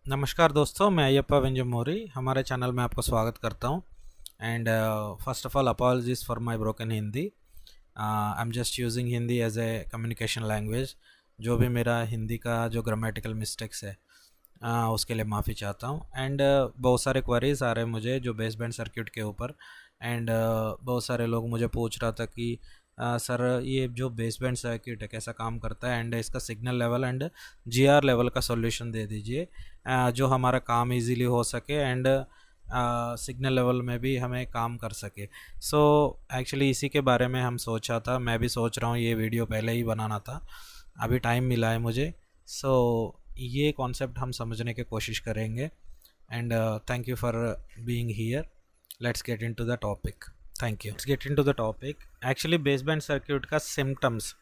नमस्कार दोस्तों, मैं अयप्पा वेंजमोरी हमारे चैनल में आपको स्वागत करता हूँ। And first of all apologies for my broken Hindi. I am just using Hindi as a communication language. जो भी मेरा हिंदी का जो ग्रामेटिकल मिस्टेक्स है उसके लिए माफ़ी चाहता हूँ। एंड बहुत सारे क्वेरीज आ रहे हैं मुझे जो बेस बैंड सर्किट के ऊपर। एंड बहुत सारे लोग मुझे पूछ रहा था कि सर ये जो बेस बैंड सर्किट है कैसा काम करता है एंड इसका signal level and GR level का सॉल्यूशन दे दीजिए जो हमारा काम इजीली हो सके एंड सिग्नल लेवल में भी हमें काम कर सके। सो एक्चुअली इसी के बारे में हम सोचा था, मैं भी सोच रहा हूँ ये वीडियो पहले ही बनाना था, अभी टाइम मिला है मुझे। सो ये कॉन्सेप्ट हम समझने की कोशिश करेंगे। And thank you for being here. Let's get into the topic. Thank you. Let's get into the topic. Actually baseband circuit का सिम्टम्स,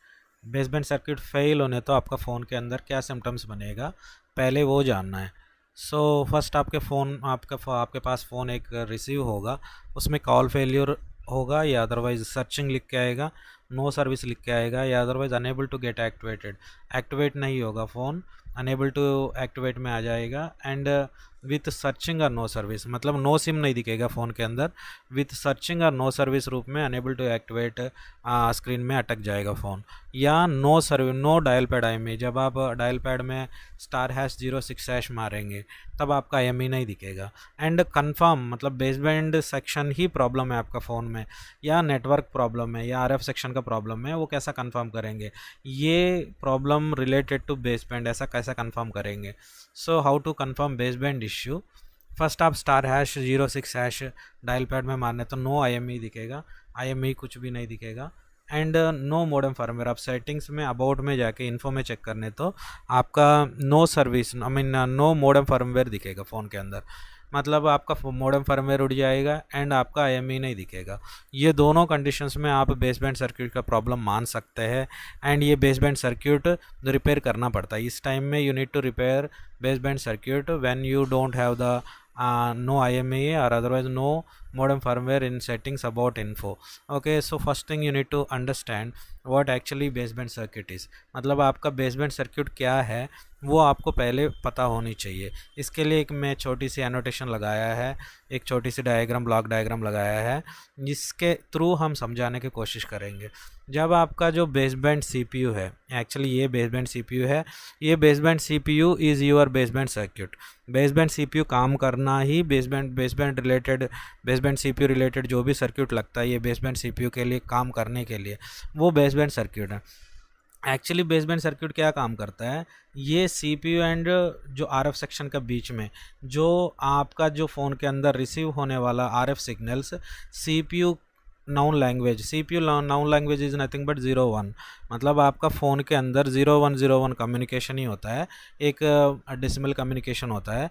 बेसबैंड सर्किट फेल होने तो आपका फ़ोन के अंदर क्या सिम्टम्स बनेगा पहले वो जानना है। सो फर्स्ट आपके पास फ़ोन एक रिसीव होगा, उसमें कॉल फेलियर होगा या अदरवाइज सर्चिंग लिख के आएगा, नो सर्विस लिख के आएगा या otherwise unable to get activated, activate नहीं होगा फ़ोन, अनेबल टू एक्टिवेट में आ जाएगा। एंड विथ सर्चिंग और नो सर्विस, मतलब नो सिम नहीं दिखेगा फ़ोन के अंदर, विथ सर्चिंग और नो सर्विस रूप में अनेबल टू एक्टिवेट स्क्रीन में अटक जाएगा फ़ोन। या no service, no dial pad IMEI, जब आप डायल पैड में *#06# मारेंगे तब आपका IMEI नहीं दिखेगा। एंड कंफर्म, मतलब बेसबैंड सेक्शन ही प्रॉब्लम है आपका फ़ोन में या नेटवर्क प्रॉब्लम है या RF सेक्शन का प्रॉब्लम है, वो कैसा कंफर्म करेंगे? ये प्रॉब्लम रिलेटेड टू बेसबैंड, ऐसा कैसा कंफर्म करेंगे? So how to confirm baseband issue? First आप *#06# डायल पैड में मारने तो नो IMEI दिखेगा, IMEI कुछ भी नहीं दिखेगा। एंड नो मॉडेम फर्मवेयर, आप सेटिंग्स में अबाउट में जाके इन्फो में चेक करने तो आपका no service, I mean no modem firmware दिखेगा फ़ोन के अंदर, मतलब आपका मॉडेम फर्मवेयर उड़ जाएगा एंड आपका IMEI नहीं दिखेगा। ये दोनों कंडीशंस में आप बेसबैंड सर्किट का प्रॉब्लम मान सकते हैं। एंड ये बेसबैंड सर्किट रिपेयर करना पड़ता है, इस टाइम में you need to repair baseband circuit when you don't have the no IMEI or otherwise no modem firmware in settings about info. Okay, so first thing you need to understand what actually baseband circuit is, मतलब आपका baseband circuit क्या है वो आपको पहले पता होनी चाहिए। इसके लिए एक मैं छोटी सी एनोटेशन लगाया है, एक छोटी सी डायग्राम, ब्लॉक डायग्राम लगाया है, जिसके थ्रू हम समझाने की कोशिश करेंगे। जब आपका जो बेसबैंड CPU है, एक्चुअली ये बेसबैंड CPU है, ये baseband CPU is your baseband circuit. Baseband CPU काम करना ही बेसबैंड CPU रिलेटेड जो भी सर्किट लगता है ये बेसबैंड CPU के लिए काम करने के लिए, वो बेसबैंड सर्किट है। एक्चुअली बेसबैंड सर्किट क्या काम करता है, ये CPU एंड जो RF सेक्शन का बीच में जो आपका जो फ़ोन के अंदर रिसीव होने वाला RF signals, CPU noun language is nothing but 01, मतलब आपका फ़ोन के अंदर 0101 कम्युनिकेशन ही होता है, एक डेसिमल कम्युनिकेशन होता है।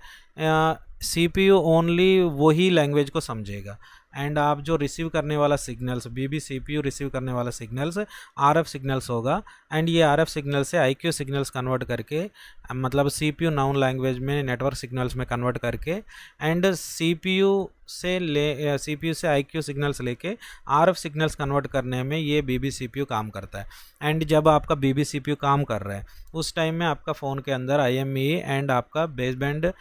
CPU ओनली वही लैंग्वेज को समझेगा। एंड आप जो रिसीव करने वाला सिग्नल्स, CPU रिसीव करने वाला सिग्नल्स RF सिग्नल्स होगा। एंड ये RF सिग्नल से IQ सिग्नल्स कन्वर्ट करके, मतलब CPU नाउन लैंग्वेज में नेटवर्क सिग्नल्स में कन्वर्ट करके, एंड CPU से IQ सिग्नल्स लेके RF सिग्नल्स कन्वर्ट करने में ये BBCPU काम करता है। एंड जब आपका BBCPU काम कर रहा है उस टाइम में आपका फ़ोन के अंदर IMEI एंड आपका बेसबैंड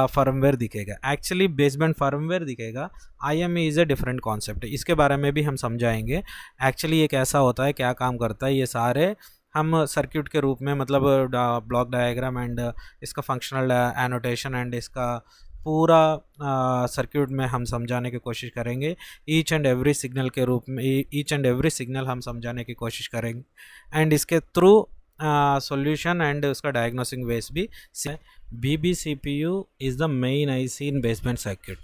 फर्मवेयर दिखेगा। एक्चुअली बेसबैंड फर्मवेयर दिखेगा, IMEI is a different concept है, इसके बारे में भी हम समझाएंगे। एक्चुअली ये कैसा होता है, क्या काम करता है, ये सारे हम सर्किट के रूप में, मतलब ब्लॉक डायग्राम एंड इसका फंक्शनल एनोटेशन एंड इसका पूरा सर्किट में हम समझाने की कोशिश करेंगे। ईच एंड एवरी सिग्नल के रूप में ईच एंड एवरी सिग्नल हम समझाने की कोशिश करेंगे एंड इसके थ्रू सॉल्यूशन एंड उसका डायग्नोसिंग वेस भी। BBCPU is the main IC in baseband circuit,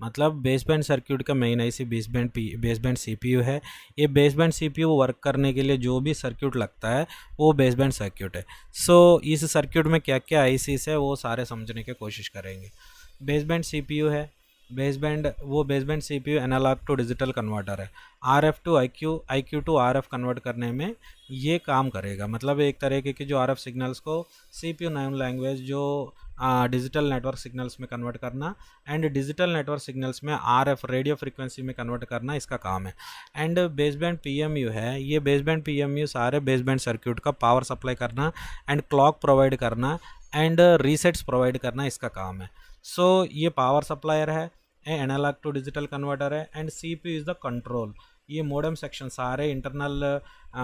मतलब बेसबैंड सर्किट का मेन IC बेसबैंड CPU है। ये बेसबैंड CPU वर्क करने के लिए जो भी सर्किट लगता है वो बेसबैंड सर्किट है। सो इस सर्किट में क्या क्या ICs है वो सारे समझने की कोशिश करेंगे। बेसबैंड CPU है, baseband CPU analog to digital converter है, RF to IQ to RF convert करने में ये काम करेगा। मतलब एक तरीके के जो RF सिग्नल्स को CPU नाउन लैंग्वेज जो डिजिटल नेटवर्क सिग्नल्स में कन्वर्ट करना एंड डिजिटल नेटवर्क सिग्नल्स में RF रेडियो फ्रीक्वेंसी में कन्वर्ट करना इसका काम है। एंड बेसबैंड PMU है, ये बेसबैंड PMU सारे बेसबैंड सर्किट का पावर सप्लाई करना एंड क्लॉक प्रोवाइड करना एंड रीसेट्स प्रोवाइड करना इसका काम है। सो ये पावर सप्लायर है, एनालॉग टू डिजिटल कन्वर्टर है, and CPU is the control. ये मोडेम सेक्शन सारे इंटरनल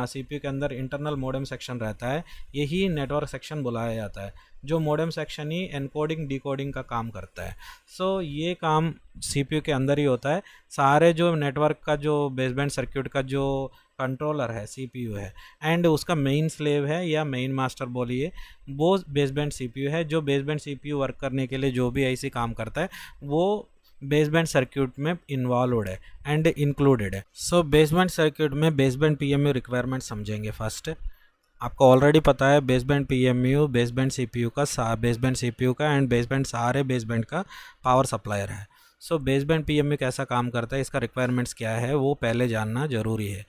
सीपीयू के अंदर इंटरनल मोडेम सेक्शन रहता है, यही नेटवर्क सेक्शन बुलाया जाता है। जो मोडेम सेक्शन ही एनकोडिंग डिकोडिंग का काम करता है। सो ये काम सीपीयू के अंदर ही होता है। सारे जो नेटवर्क का जो बेसबैंड सर्किट का जो कंट्रोलर है सीपीयू है, एंड उसका मेन स्लेव है या मेन मास्टर बोलिए वो बेसबैंड सीपीयू है। जो बेसबैंड सीपीयू वर्क करने के लिए जो भी ऐसी काम करता है वो बेसबैंड सर्किट में इन्वॉल्वड है एंड इंक्लूडेड है। सो बेसबैंड सर्किट में बेसबैंड पीएमयू रिक्वायरमेंट समझेंगे। फर्स्ट आपको ऑलरेडी पता है बेसबैंड पीएमयू बेसबैंड सीपीयू का एंड बेसबैंड सारे बेसबैंड का पावर सप्लायर है। सो बेसबैंड पीएमयू कैसा काम करता है, इसका रिक्वायरमेंट्स क्या है वो पहले जानना ज़रूरी है।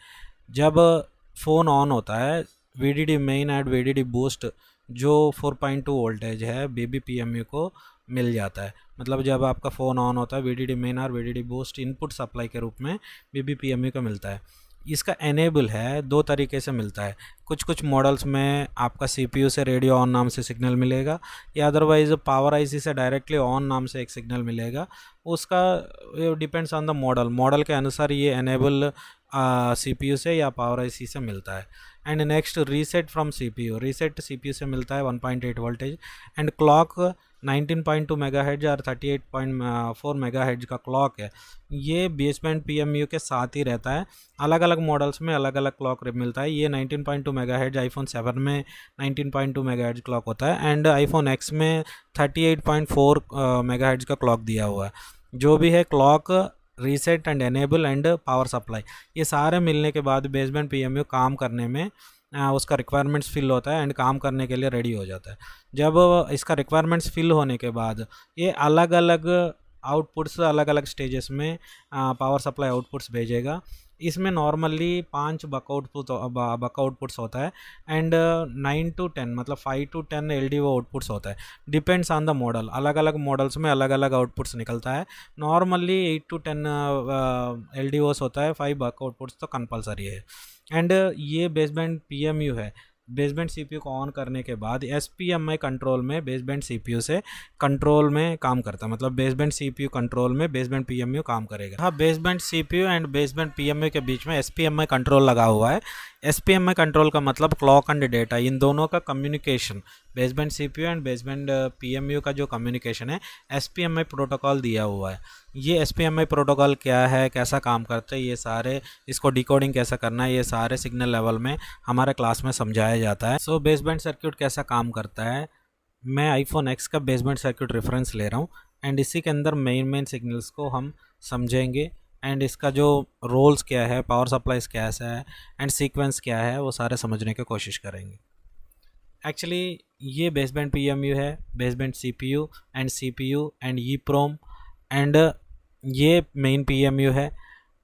जब फ़ोन ऑन होता है VDD main and VDD boost जो 4.2 वोल्टेज है बीबीपीएमयू को मिल जाता है। मतलब जब आपका फ़ोन ऑन होता है वीडीडी मेन और वीडीडी बूस्ट इनपुट सप्लाई के रूप में बीबीपीएमयू को मिलता है। इसका एनेबल है दो तरीके से मिलता है। कुछ मॉडल्स में आपका सीपीयू से रेडियो ऑन नाम से सिग्नल मिलेगा, या अदरवाइज पावर आईसी से डायरेक्टली ऑन नाम से एक सिग्नल मिलेगा। उसका डिपेंड्स ऑन द मॉडल के अनुसार ये एनेबल सीपीयू से या पावर आईसी से मिलता है। And next reset from CPU, reset CPU से मिलता है 1.8 वोल्टेज। एंड क्लॉक 19.2 मेगाहर्ट्ज और 38.4 मेगाहर्ट्ज का क्लॉक है, ये बेसबैंड पीएमयू के साथ ही रहता है। अलग अलग मॉडल्स में अलग अलग क्लॉक मिलता है। ये 19.2 मेगाहर्ट्ज आईफोन 7 में 19.2 मेगाहर्ट्ज क्लॉक होता है, एंड आईफोन एक्स में 38.4 मेगाहर्ट्ज का क्लॉक दिया हुआ है। जो भी है clock, reset and enable and power supply, ये सारे मिलने के बाद बेसबैंड पीएमयू काम करने में उसका रिक्वायरमेंट्स फिल होता है एंड काम करने के लिए रेडी हो जाता है। जब इसका रिक्वायरमेंट्स फिल होने के बाद ये अलग अलग आउटपुट्स अलग अलग स्टेजेस में पावर सप्लाई आउटपुट्स भेजेगा। इसमें नॉर्मली 5 बक आउटपुट्स होता है एंड 9 to 10 मतलब 5 to 10 LDO आउटपुट्स होता है। डिपेंड्स ऑन द मॉडल, अलग अलग मॉडल्स में अलग अलग आउटपुट्स निकलता है। नॉर्मली 8 to 10 LDOs होता है, 5 बक आउटपुट्स तो कंपलसरी है। एंड ये बेसबैंड पीएमयू है, बेसबैंड सीपीयू को ऑन करने के बाद एसपीएमआई कंट्रोल में बेसबैंड सीपीयू से कंट्रोल में काम करता है। मतलब बेसबैंड सीपीयू कंट्रोल में बेसबैंड पीएमयू काम करेगा। हाँ, baseband CPU and baseband PMU के बीच में एसपीएमआई कंट्रोल लगा हुआ है। एसपीएमआई कंट्रोल का मतलब क्लॉक एंड डेटा, इन दोनों का communication, baseband CPU and baseband PMU का जो कम्युनिकेशन है एसपीएमआई प्रोटोकॉल दिया हुआ है। ये एसपीएमआई प्रोटोकॉल क्या है, कैसा काम करता है, ये सारे, इसको डिकोडिंग कैसा करना है, ये सारे सिग्नल लेवल में हमारे क्लास में समझाया जाता है। सो बेसबैंड सर्किट कैसा काम करता है, मैं आईफोन एक्स का बेसबैंड सर्किट रेफरेंस ले रहा हूँ एंड इसी के अंदर मेन सिग्नल्स को हम समझेंगे एंड इसका जो रोल्स क्या है, पावर सप्लाईज कैसा है एंड सीक्वेंस क्या है, वो सारे समझने की कोशिश करेंगे। एक्चुअली ये बेसबैंड पीएमयू है, baseband CPU and EEPROM and ये मेन पीएमयू है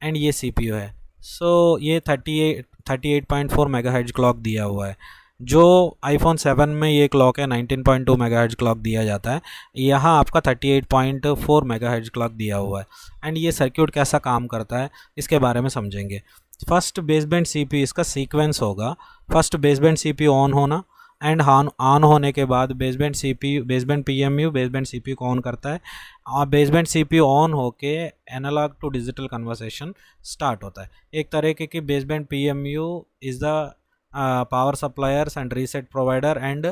एंड ये सीपीयू है। सो ये 38.4 मेगाहर्ट्ज क्लॉक दिया हुआ है। जो आईफोन 7 में ये क्लॉक है 19.2 मेगाहर्ट्ज क्लॉक दिया जाता है, यहाँ आपका 38.4 मेगाहर्ट्ज क्लॉक दिया हुआ है। एंड ये सर्किट कैसा काम करता है इसके बारे में समझेंगे। फर्स्ट बेसबैंड सीपीयू, इसका सीक्वेंस होगा, फर्स्ट बेसबैंड सीपीयू ऑन होना एंड ऑन होने के बाद बेसबैंड पीएमयू बेसबैंड सीपीयू को ऑन करता है और बेसबैंड सीपीयू ऑन होके analog to digital conversation start होता है। एक तरीके की baseband PMU is the power suppliers and reset provider and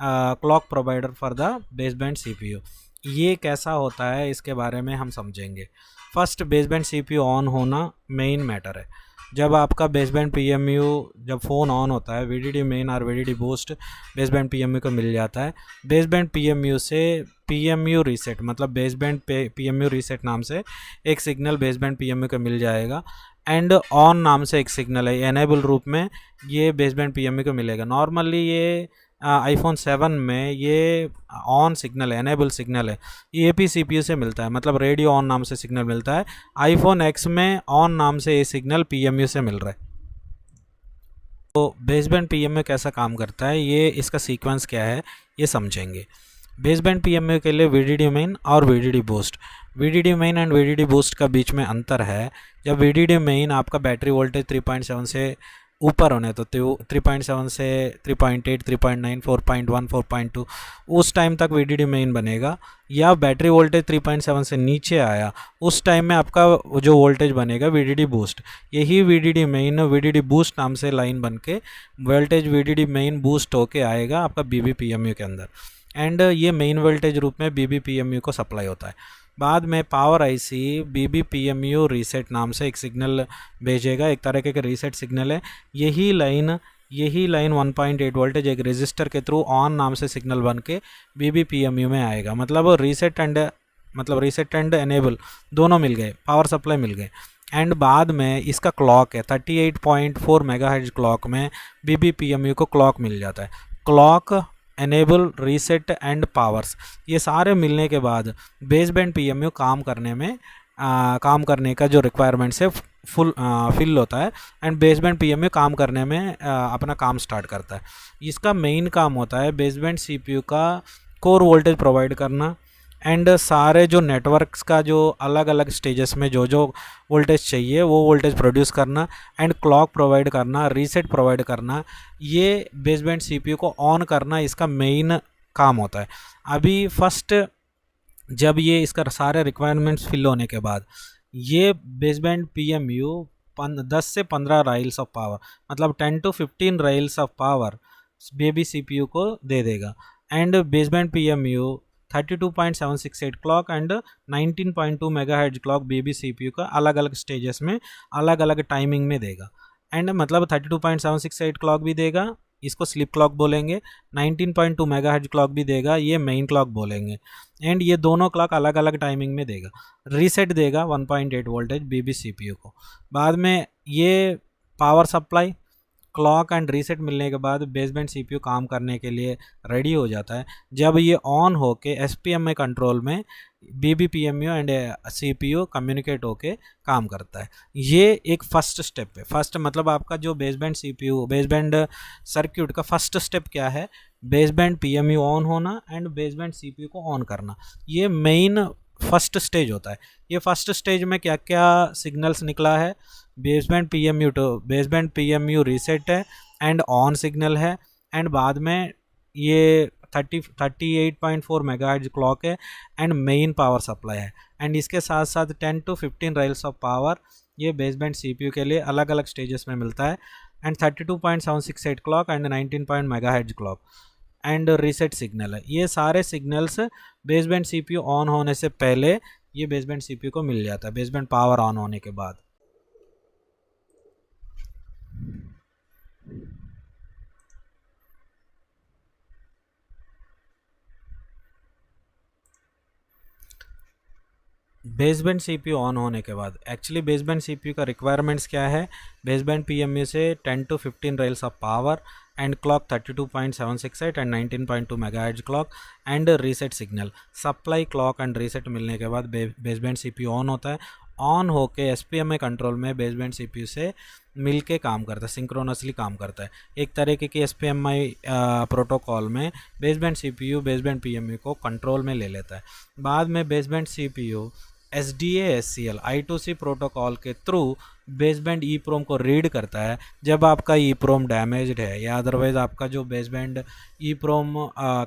clock provider for the baseband CPU. ये कैसा होता है इसके बारे में हम समझेंगे। फर्स्ट बेसबैंड सीपीयू ऑन होना मेन मैटर है। जब आपका बेसबैंड पीएमयू, जब फ़ोन ऑन होता है वीडीडी मेन और वीडीडी बूस्ट बेसबैंड पीएमयू को मिल जाता है। बेसबैंड पीएमयू से पीएमयू रीसेट मतलब बेसबैंड पीएमयू रीसेट नाम से एक सिग्नल बेसबैंड पीएमयू को मिल जाएगा एंड ऑन नाम से एक सिग्नल है, एनेबल रूप में ये बेसबैंड पीएमयू को मिलेगा। नॉर्मली ये आईफोन 7 में ये ऑन सिग्नल है, एनेबल सिग्नल है, ये भी सीपीयू से मिलता है, मतलब रेडियो ऑन नाम से सिग्नल मिलता है। आईफोन एक्स में ऑन नाम से ये सिग्नल पीएमयू से मिल रहा है। तो बेसबैंड पीएमयू कैसा काम करता है, ये इसका सीक्वेंस क्या है ये समझेंगे। बेसबैंड पीएमयू के लिए वीडीडी मेन और VDD boost, VDD main and VDD boost का बीच में अंतर है। जब वीडीडी मेन आपका बैटरी वोल्टेज 3.7 से ऊपर होने तो 3.7 से 3.8, 3.9, 4.1, 4.2 उस टाइम तक वीडीडी मेन बनेगा। या बैटरी वोल्टेज 3.7 से नीचे आया उस टाइम में आपका जो वोल्टेज बनेगा वीडीडी बूस्ट। यही वीडीडी मेन वीडीडी बूस्ट नाम से लाइन बन के वोल्टेज वीडीडी मेन बूस्ट होके आएगा आपका बीबीपीएमयू के अंदर। एंड ये मेन वोल्टेज रूप में बीबीपीएमयू को सप्लाई होता है। बाद में पावर आईसी बीबीपीएमयू रीसेट नाम से एक सिग्नल भेजेगा, एक तरह के रीसेट सिग्नल है। यही लाइन 1.8 वोल्टेज एक रजिस्टर के थ्रू ऑन नाम से सिग्नल बन के बीबीपीएमयू में आएगा। मतलब रीसेट एंड एनेबल दोनों मिल गए, पावर सप्लाई मिल गए। एंड बाद में इसका क्लॉक है 38.4 मेगाहर्ट्ज क्लॉक में बीबीपीएमयू को क्लॉक मिल जाता है। Clock, enable, reset and powers ये सारे मिलने के बाद बेसबैंड पीएमयू काम करने का जो रिक्वायरमेंट्स है फिल होता है। एंड बेसबैंड पीएमयू काम करने में अपना काम स्टार्ट करता है। इसका मेन काम होता है बेसबैंड सीपीयू का कोर वोल्टेज प्रोवाइड करना एंड सारे जो नेटवर्क्स का जो अलग अलग स्टेजेस में जो वोल्टेज चाहिए वो वोल्टेज प्रोड्यूस करना एंड क्लॉक प्रोवाइड करना, रीसेट प्रोवाइड करना, ये बेसबैंड सीपीयू को ऑन करना इसका मेन काम होता है। अभी फर्स्ट जब ये इसका सारे रिक्वायरमेंट्स फिल होने के बाद ये बेसबैंड पीएमयू 10 से 15 राइल्स ऑफ पावर, मतलब 10 to 15 Ryle's of power baby CPU को दे देगा। And baseband PMU 32.768 clock and 19.2 megahertz clock baby CPU का अलग अलग स्टेजेस में अलग अलग टाइमिंग में देगा। एंड मतलब 32.768 क्लॉक भी देगा, इसको स्लीप क्लॉक बोलेंगे। 19.2 मेगाहर्ट्ज क्लॉक भी देगा, ये मेन क्लॉक बोलेंगे। एंड ये दोनों क्लॉक अलग अलग टाइमिंग में देगा। रीसेट देगा 1.8 वोल्टेज बेबी सीपीयू को। बाद में ये power supply, clock and reset मिलने के बाद बेसबैंड सीपीयू काम करने के लिए रेडी हो जाता है। जब ये ऑन होके एसपीएमआई कंट्रोल में बीबीपीएमयू एंड सीपीयू कम्युनिकेट होके काम करता है। ये एक फर्स्ट स्टेप है। फर्स्ट मतलब आपका जो बेसबैंड सीपीयू बेसबैंड सर्क्यूट का फर्स्ट स्टेप क्या है, बेसबैंड पीएमयू ऑन होना एंड बेसबैंड सीपीयू को ऑन करना, ये मेन फर्स्ट स्टेज होता है। ये फर्स्ट स्टेज में क्या क्या सिग्नल्स निकला है, बेसबैंड पीएमयू रीसेट है एंड ऑन सिग्नल है। एंड बाद में ये 38.4 मेगाहर्ट्ज क्लॉक है एंड मेन पावर सप्लाई है। एंड इसके साथ साथ 10 to 15 राइल्स ऑफ पावर ये बेसबैंड सीपीयू के लिए अलग अलग स्टेजेस में मिलता है। And 32.768 clock and 19 megahertz clock and reset signal है। ये सारे सिग्नल्स बेसबैंड सीपीयू ऑन होने से पहले ये बेसबैंड सीपीयू को मिल जाता है, बेसबैंड पावर ऑन होने के बाद। बेसबैंड सीपीयू ऑन होने के बाद एक्चुअली बेसबैंड सीपीयू का रिक्वायरमेंट्स क्या है, बेसबैंड पीएमयू से 10 to 15 rails of power and clock 32.768 and 19.2 megahertz clock and reset signal. Supply, clock and reset मिलने के बाद बेसबैंड सीपीयू ऑन होता है। ऑन होके एसपीएमआई कंट्रोल में बेसबैंड सीपीयू से मिल के काम करता है, सिंक्रोनसली काम करता है। एक तरीके की एसपीएमआई प्रोटोकॉल में बेसबैंड सीपीयू बेसबैंड पीएमयू को कंट्रोल में ले लेता है। बाद में baseband CPU SDA/SCL I2C protocol के थ्रू बेसबैंड EEPROM को रीड करता है। जब आपका EEPROM डैमेज्ड है या अदरवाइज आपका जो बेसबैंड EEPROM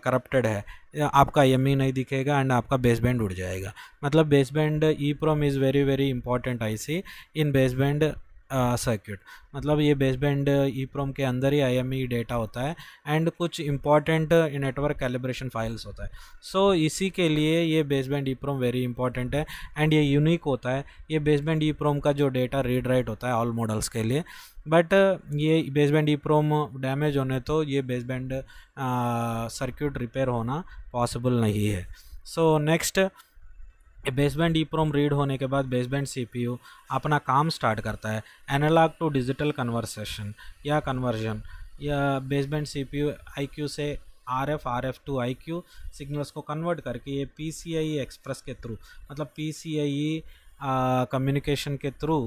करप्टेड है, आपका IME नहीं दिखेगा एंड आपका बेसबैंड उड़ जाएगा। मतलब baseband EEPROM is very very important IC in baseband circuit. मतलब ये बेसबैंड EEPROM के अंदर ही IME डेटा होता है एंड कुछ इंपॉर्टेंट नेटवर्क कैलिब्रेशन फाइल्स होता है। सो इसी के लिए ये बेसबैंड EEPROM वेरी इंपॉर्टेंट है एंड ये यूनिक होता है। ये बेसबैंड EEPROM का जो डेटा रीड राइट होता है ऑल मॉडल्स के लिए, बट ये बेसबैंड EEPROM डैमेज होने तो ये बेसबैंड सर्किट रिपेयर होना पॉसिबल नहीं है। So next, baseband EEPROM read होने के बाद बेसबैंड सीपीयू अपना काम स्टार्ट करता है, एनालॉग टू डिजिटल कन्वर्सेशन या कन्वर्जन। या बेसबैंड सीपीयू IQ से RF टू IQ सिग्नल्स को कन्वर्ट करके ये PCIe एक्सप्रेस के थ्रू, मतलब PCIe कम्युनिकेशन के थ्रू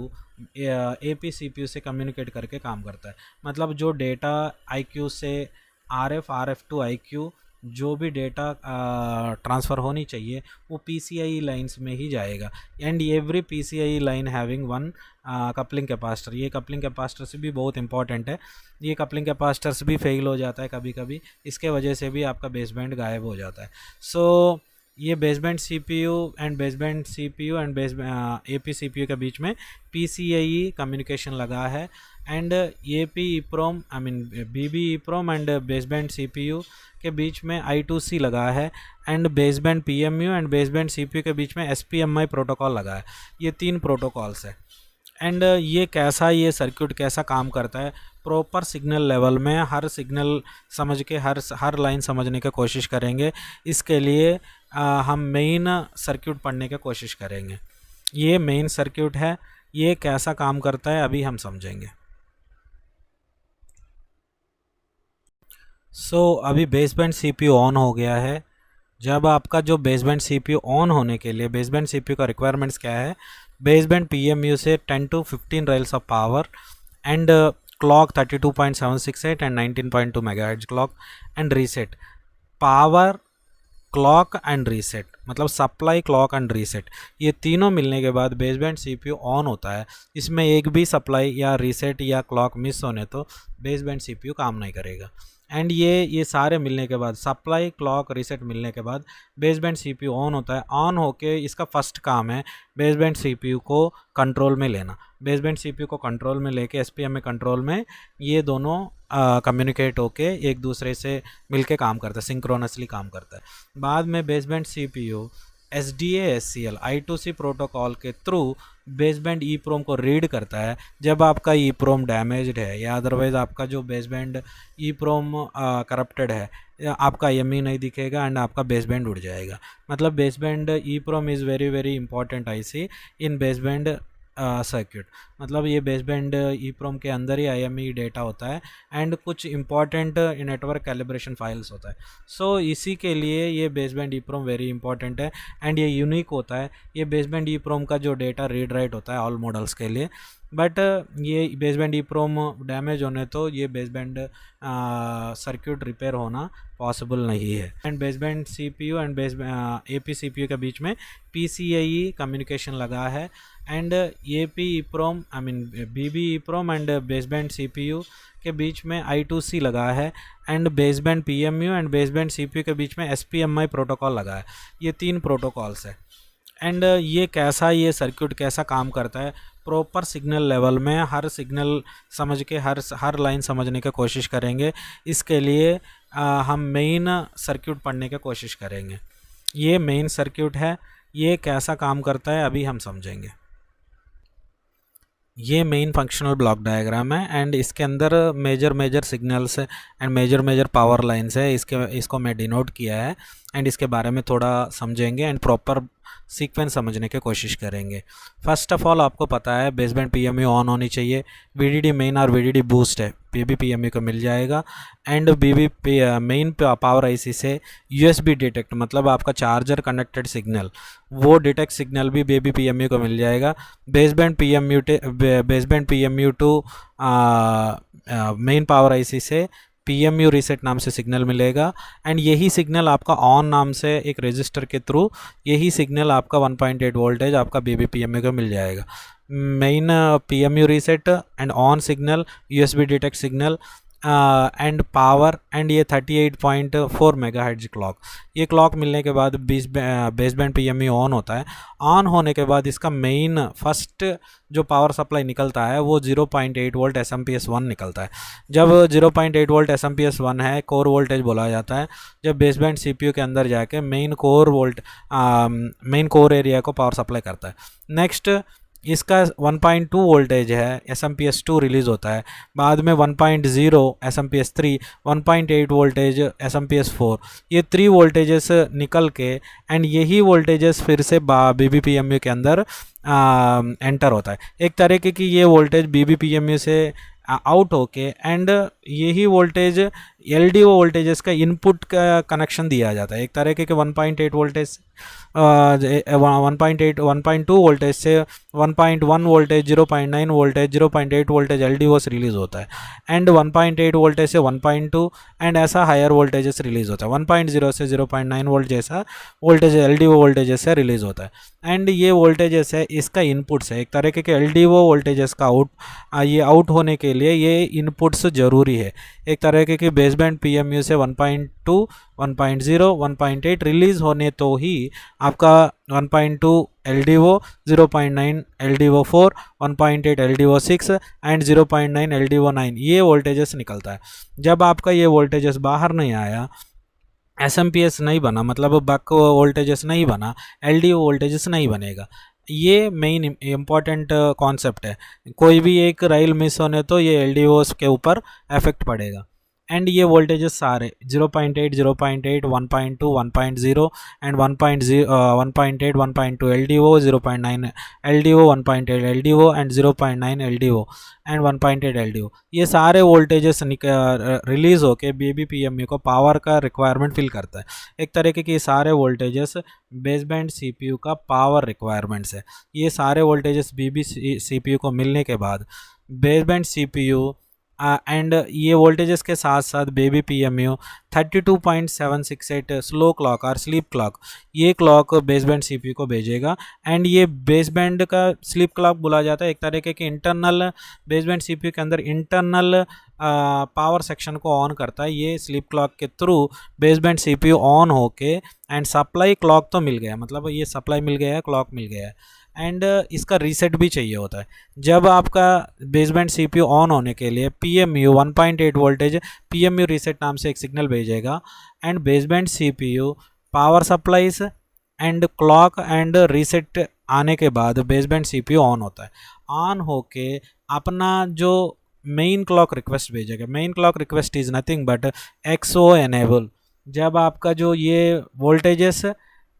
AP CPU से कम्युनिकेट करके काम करता है। मतलब जो डेटा IQ से RF टू IQ जो भी डेटा ट्रांसफ़र होनी चाहिए वो PCIe लाइन्स में ही जाएगा। And every PCIe line having one coupling capacitor. ये कपलिंग कैपेसिटर से भी बहुत इंपॉर्टेंट है। ये कपलिंग कैपेसिटर्स भी फेल हो जाता है कभी कभी, इसके वजह से भी आपका बेसबैंड गायब हो जाता है। सो ये baseband CPU and baseband CPU and AP CPU के बीच में PCIe कम्युनिकेशन लगा है। And AP EEPROM I mean BB EEPROM and baseband CPU के बीच में I2C लगा है। And baseband PMU and baseband CPU के बीच में SPMI प्रोटोकॉल लगा है। ये 3 प्रोटोकॉल्स है। एंड ये सर्किट कैसा काम करता है, प्रॉपर सिग्नल लेवल में हर सिग्नल समझ के हर लाइन समझने की कोशिश करेंगे। इसके लिए हम मेन सर्किट पढ़ने की कोशिश करेंगे। ये मेन सर्किट है, ये कैसा काम करता है अभी हम समझेंगे। अभी बेसबैंड CPU ऑन हो गया है। जब आपका जो बेसबैंड CPU ऑन होने के लिए बेसबैंड CPU का रिक्वायरमेंट्स क्या है, बेसबैंड PMU से 10 to 15 rails of power and clock 32.768 and 19.2 megahertz clock and reset power clock and reset, मतलब सप्लाई क्लॉक एंड रीसेट, ये तीनों मिलने के बाद बेसबैंड CPU ऑन होता है। इसमें एक भी सप्लाई या रीसेट या क्लॉक मिस होने तो बेसबैंड CPU काम नहीं करेगा। एंड ये सारे मिलने के बाद सप्लाई क्लॉक रीसेट मिलने के बाद बेसबैंड CPU ऑन होता है। ऑन होके इसका फर्स्ट काम है बेसबैंड CPU को कंट्रोल में लेना। बेसबैंड CPU को कंट्रोल में लेके SPMI कंट्रोल में ये दोनों कम्युनिकेट होके एक दूसरे से मिलके काम करता है, सिंक्रोनसली काम करता है। बाद में baseband CPU SDA SCL I2C protocol के थ्रू बेसबैंड EEPROM को रीड करता है। जब आपका EEPROM डैमेज्ड है या अदरवाइज आपका जो बेसबैंड EEPROM करप्टेड है, आपका IME नहीं दिखेगा एंड आपका बेसबैंड उड़ जाएगा। मतलब baseband EEPROM is very very important IC in baseband circuit. मतलब ये बेसबैंड EEPROM के अंदर ही IME डेटा होता है एंड कुछ इंपॉर्टेंट नेटवर्क कैलिब्रेशन फाइल्स होता है। सो इसी के लिए ये बेसबैंड EEPROM वेरी इंपॉर्टेंट है एंड ये यूनिक होता है। ये बेसबैंड EEPROM का जो डेटा रीड राइट होता है ऑल मॉडल्स के लिए, बट ये बेसबैंड EEPROM डैमेज होने तो ये बेसबैंड सर्किट रिपेयर होना पॉसिबल नहीं है। And baseband CPU and AP CPU के बीच में PCIe कम्युनिकेशन लगा है। And AP EEPROM I mean BB EEPROM and baseband CPU के बीच में I2C लगा है। And baseband PMU and baseband CPU के बीच में SPMI प्रोटोकॉल लगा है। ये 3 प्रोटोकॉल्स है। एंड ये सर्किट कैसा काम करता है, प्रॉपर सिग्नल लेवल में हर सिग्नल समझ के हर लाइन समझने की कोशिश करेंगे। इसके लिए हम मेन सर्किट पढ़ने की कोशिश करेंगे। ये मेन सर्किट है, ये कैसा काम करता है अभी हम समझेंगे। ये मेन फंक्शनल ब्लॉक डायग्राम है एंड इसके अंदर major signals and major power lines है। इसको मैं डिनोट किया है एंड इसके बारे में थोड़ा समझेंगे एंड प्रॉपर सीक्वेंस समझने की कोशिश करेंगे। फर्स्ट ऑफ ऑल आपको पता है बेसबैंड PMU ऑन होनी चाहिए। VDD मेन और VDD बूस्ट है, BB PMU को मिल जाएगा। And BB main power IC से USB डिटेक्ट, मतलब आपका चार्जर कनेक्टेड सिग्नल, वो डिटेक्ट सिग्नल भी BB PMU को मिल जाएगा। Baseband PMU to main power IC से PMU रीसेट नाम से सिग्नल मिलेगा। एंड यही सिग्नल आपका ऑन नाम से एक रजिस्टर के थ्रू यही सिग्नल आपका 1.8 वोल्टेज आपका BB PMU को मिल जाएगा। Main PMU reset and on signal, USB detect signal and power and ये 38.4 मेगाहर्ट्ज क्लॉक। ये क्लॉक मिलने के बाद बेसबैंड PMU ऑन होता है। ऑन होने के बाद इसका मेन फर्स्ट जो पावर सप्लाई निकलता है वो 0.8 वोल्ट SMPS1 निकलता है। जब 0.8 वोल्ट SMPS1 है, कोर वोल्टेज बोला जाता है। जब बेसबैंड CPU के अंदर जाके मेन कोर एरिया को पावर सप्लाई करता है। नेक्स्ट इसका 1.2 वोल्टेज है, SMPS2 रिलीज़ होता है। बाद में 1.0 SMPS3, 1.8 वोल्टेज SMPS4, ये 3 वोल्टेजेस निकल के एंड यही वोल्टेजेस फिर से BB PMU के अंदर एंटर होता है। एक तरीके की ये वोल्टेज BB PMU से आउट होके एंड यही वोल्टेज LDO वोल्टेजेस का इनपुट का कनेक्शन दिया जाता है। एक तरीके के 1.8 वोल्टेज 1.8 1.2 वोल्टेज से 1.1 वोल्टेज, 0.9 वोल्टेज, 0.8 वोल्टेज LDO से रिलीज़ होता है, एंड 1.8 वोल्टेज से 1.2 एंड ऐसा हायर वोल्टेजेस रिलीज़ होता है। 1.0 से 0.9 वोल्ट जैसा वोल्टेज LDO वोल्टेजेस से रिलीज़ होता है। एंड ये वोल्टेजेस है, इसका इनपुट्स है, एक तरीके के LDO वोल्टेजेस का ये आउट होने के लिए ये इनपुट्स ज़रूरी है। एक तरीके की बेसबैंड PMU से 1.2 1.0 1.8 रिलीज़ होने तो ही आपका 1.2 LDO, 0.9 LDO4, 1.8 LDO6 and 0.9 LDO9 ये वोल्टेजेस निकलता है। जब आपका ये वोल्टेजेस बाहर नहीं आया, SMPS नहीं बना, मतलब बक वोल्टेजेस नहीं बना, LDO वोल्टेजेस नहीं बनेगा। ये मेन इम्पॉर्टेंट कॉन्सेप्ट है। कोई भी एक राइल मिस होने तो ये LDOs के ऊपर इफेक्ट पड़ेगा। एंड ये वोल्टेजेस सारे 0.8 0.8 1.2 1.0 and 1.8 1.2 LDO, 0.9 LDO, 1.8 LDO and 0.9 LDO and 1.8 LDO, ये सारे वोल्टेजेस रिलीज़ होके BBPMU को पावर का रिक्वायरमेंट फिल करता है। एक तरीके के सारे वोल्टेजेस बेसबैंड CPU का पावर रिक्वायरमेंट्स है। ये सारे वोल्टेजेस BBCPU को मिलने के बाद बेसबैंड CPU एंड ये वोल्टेजेस के साथ साथ BBPMU 32.768 स्लो क्लॉक और स्लीप क्लॉक, ये क्लॉक बेसबैंड CPU को भेजेगा। एंड ये बेसबैंड का स्लीप क्लॉक बोला जाता है, एक तरीके के इंटरनल बेसबैंड CPU के अंदर इंटरनल पावर सेक्शन को ऑन करता है। ये स्लीप क्लॉक के थ्रू बेसबैंड CPU ऑन होके एंड सप्लाई क्लॉक तो मिल गया, मतलब ये सप्लाई मिल गया है, क्लॉक मिल गया है, एंड इसका रीसेट भी चाहिए होता है। जब आपका बेसबैंड CPU ऑन होने के लिए PMU 1.8 वोल्टेज PMU रीसेट नाम से एक सिग्नल भेजेगा, and baseband CPU power supplies and clock and reset आने के बाद बेसबैंड CPU ऑन होता है। ऑन होके अपना जो मेन क्लॉक रिक्वेस्ट भेजेगा। Main clock request is nothing but XO enable. जब आपका जो ये voltages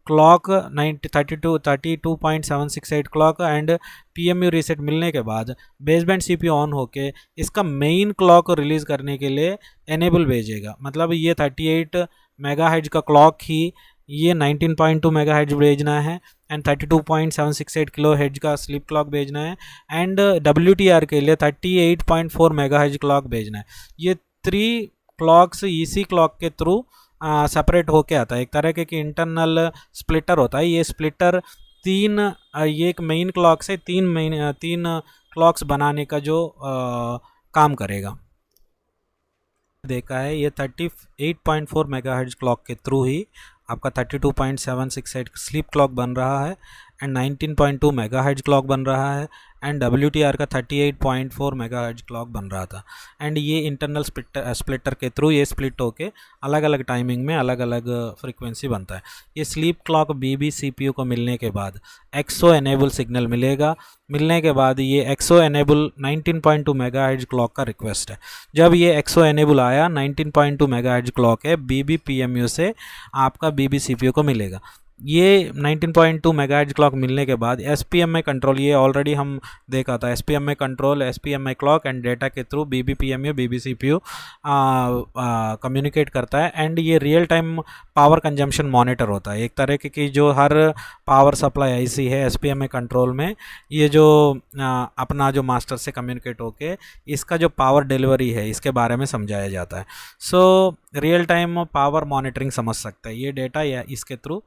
clock 32.768 clock and PMU reset मिलने के बाद बेसबैंड CPU ऑन होके इसका मेन क्लॉक रिलीज़ करने के लिए एनेबल भेजेगा। मतलब ये 38 मेगाहर्ट्ज का क्लॉक ही ये 19.2 मेगाहर्ट्ज भेजना है एंड 32.768 किलोहर्ट्ज का स्लीप क्लॉक भेजना है, एंड WTR के लिए 38.4 मेगाहर्ट्ज क्लॉक भेजना है। ये 3 क्लॉक्स इसी क्लॉक के थ्रू सेपरेट होके आता है। एक तरह के इंटरनल स्प्लिटर होता है। ये स्प्लिटर ये एक मेन क्लॉक से तीन क्लॉक्स बनाने का जो काम करेगा। देखा है ये 38.4 मेगाहर्ट्ज क्लॉक के थ्रू ही आपका 32.768 स्लीप क्लॉक बन रहा है एंड 19.2 मेगाहर्ट्ज क्लॉक बन रहा है एंड WTR का 38.4 मेगाहर्ट्ज क्लॉक बन रहा था। एंड ये इंटरनल स्प्लिटर के थ्रू ये स्प्लिट होके अलग अलग टाइमिंग में अलग अलग फ्रीक्वेंसी बनता है। ये स्लीप क्लॉक BBCPU को मिलने के बाद XO एनेबल सिग्नल मिलेगा। मिलने के बाद ये XO एनेबल 19.2 मेगाहर्ट्ज क्लॉक का रिक्वेस्ट है। जब ये XO एनेबल आया 19.2 मेगाहर्ट्ज क्लॉक है, BBPMU से आपका BBCPU को मिलेगा। ये 19.2 मेगाहर्ट्ज क्लॉक मिलने के बाद SPMI कंट्रोल, ये ऑलरेडी हम देखा था, SPMI control, SPMI clock and data के थ्रू BBPMU BBCPU कम्युनिकेट करता है। एंड ये real time power consumption monitor होता है। एक तरह की जो हर पावर सप्लाई IC है SPMI कंट्रोल में, ये जो अपना जो मास्टर से कम्युनिकेट होके इसका जो पावर डिलीवरी है इसके बारे में समझाया जाता है। So real time power monitoring समझ सकता है ये डेटा, या इसके थ्रू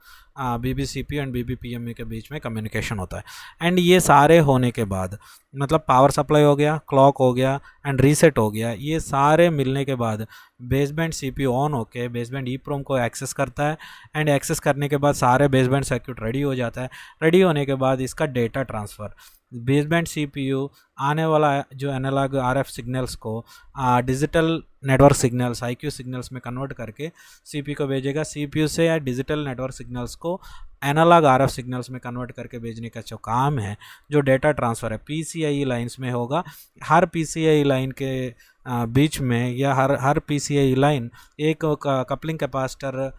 BBCPU एंड BBPMU के बीच में कम्युनिकेशन होता है। एंड ये सारे होने के बाद मतलब पावर सप्लाई हो गया, क्लॉक हो गया एंड रीसेट हो गया, ये सारे मिलने के बाद बेसबैंड CPU ऑन होके बेसबैंड EEPROM को एक्सेस करता है। एंड एक्सेस करने के बाद सारे बेसबैंड सर्किट रेडी हो जाता है। रेडी होने के बाद इसका डेटा ट्रांसफ़र बेसबैंड CPU आने वाला जो एनालॉग RF सिग्नल्स को digital network signals IQ signals में कन्वर्ट करके CPU को भेजेगा। CPU से या डिजिटल नेटवर्क सिग्नल्स को एनालॉग RF सिग्नल्स में कन्वर्ट करके भेजने का जो काम है, जो डेटा ट्रांसफ़र है, PCIe लाइन्स में होगा। हर PCIe लाइन के बीच में या हर PCIe लाइन एक कपलिंग कैपेसिटर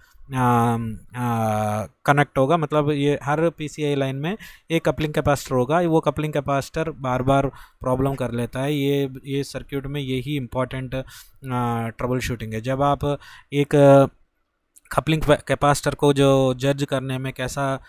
कनेक्ट होगा। मतलब ये हर PCIe लाइन में एक कपलिंग कैपेसिटर होगा। वो कपलिंग कैपेसिटर बार बार प्रॉब्लम कर लेता है। ये सर्किट में यही इम्पॉर्टेंट ट्रबल शूटिंग है। जब आप एक कपलिंग कैपेसिटर को जो जज करने में कैसा